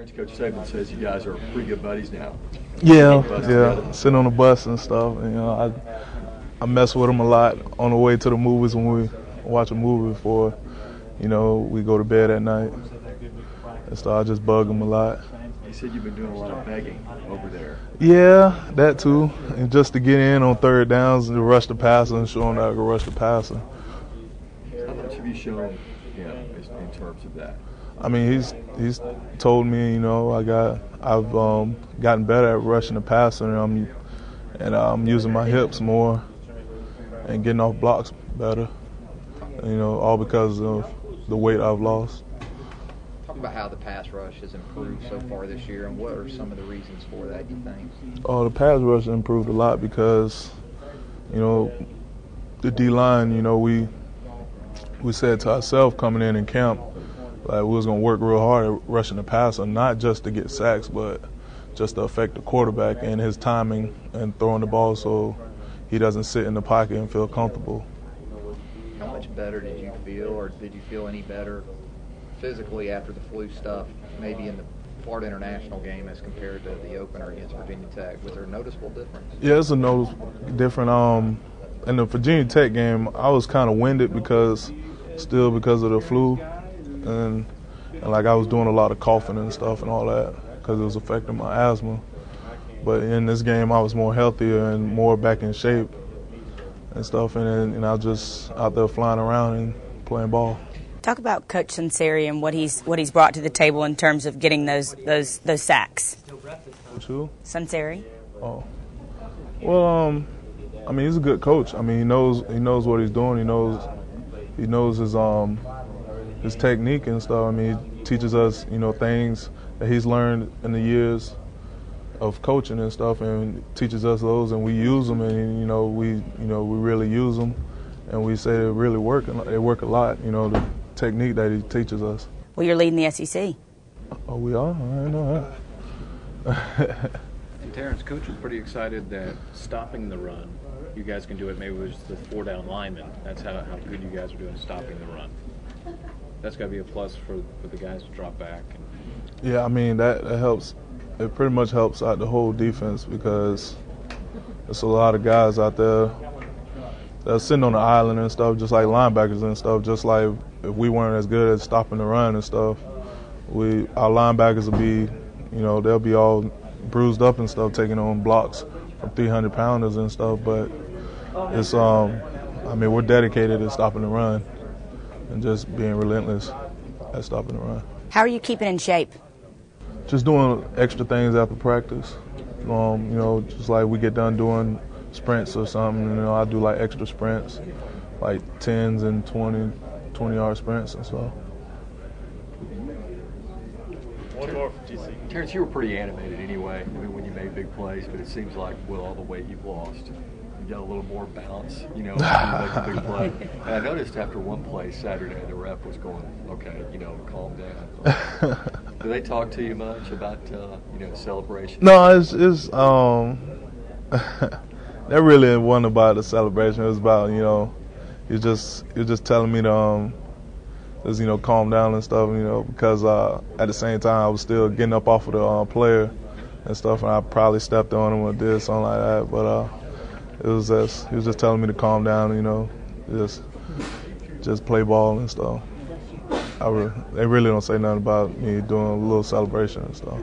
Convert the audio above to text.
Terrence, Coach Saban says you guys are pretty good buddies now. Yeah. Sitting on the bus and stuff. I mess with him a lot on the way to the movies when we watch a movie before, we go to bed at night. And so I just bug him a lot. You said you've been doing a lot of begging over there. Yeah, that too. And just to get in on third downs and to rush the passer and show him that I can rush the passer. How much have you shown him in terms of that? I mean, he's told me, I've gotten better at rushing the passer, and I'm using my hips more and getting off blocks better. All because of the weight I've lost. Talk about how the pass rush has improved so far this year, and what are some of the reasons for that, you think? Oh, the pass rush improved a lot because, the D-line, we said to ourselves coming in camp, like we was going to work real hard at rushing the passer, not just to get sacks, but just to affect the quarterback and his timing and throwing the ball so he doesn't sit in the pocket and feel comfortable. How much better did you feel, or did you feel any better physically after the flu stuff, maybe in the Florida International game as compared to the opener against Virginia Tech? Was there a noticeable difference? Yeah, it's a noticeable different. In the Virginia Tech game, I was kind of winded because of the flu, and like I was doing a lot of coughing and stuff and all that because it was affecting my asthma. But in this game, I was more healthier and more back in shape and stuff, and I was just out there flying around and playing ball. Talk about Coach Sunseri and what he's brought to the table in terms of getting those sacks. Who? Sunseri. Oh, well, I mean, he's a good coach. I mean, he knows what he's doing. He knows his technique and stuff. I mean, he teaches us, things that he's learned in the years of coaching and stuff, and teaches us those, and we use them, and we really use them, and we say they really work. They work a lot. The technique that he teaches us. Well, you're leading the SEC. Oh, we are? I didn't know that. And Terrence, Coach was pretty excited that stopping the run, you guys can do it maybe with the 4-down linemen. That's how good you guys are doing stopping the run. That's got to be a plus for the guys to drop back. Yeah, I mean, that helps. It pretty much helps out the whole defense because there's a lot of guys out there that's sitting on the island and stuff, just like linebackers and stuff, just like if we weren't as good at stopping the run and stuff, our linebackers will be, they'll be all bruised up and stuff, taking on blocks from 300-pounders and stuff. But it's, we're dedicated to stopping the run and just being relentless at stopping the run. How are you keeping in shape? Just doing extra things after practice. Just like we get done doing sprints or something, I do like extra sprints, like 10s and 20-yard sprints and stuff. Terrence, you were pretty animated anyway when you made big plays, but it seems like with all the weight you've lost, you got a little more bounce, when you make a big play. And I noticed after one play Saturday, the ref was going, okay, calm down. Do they talk to you much about, celebration? No, it's that really wasn't about the celebration. It was about, he was just telling me to, just, calm down and stuff, because at the same time I was still getting up off of the player and stuff, and I probably stepped on him or did something like that. But he was just telling me to calm down, just play ball and stuff. They really don't say nothing about me doing a little celebration and stuff.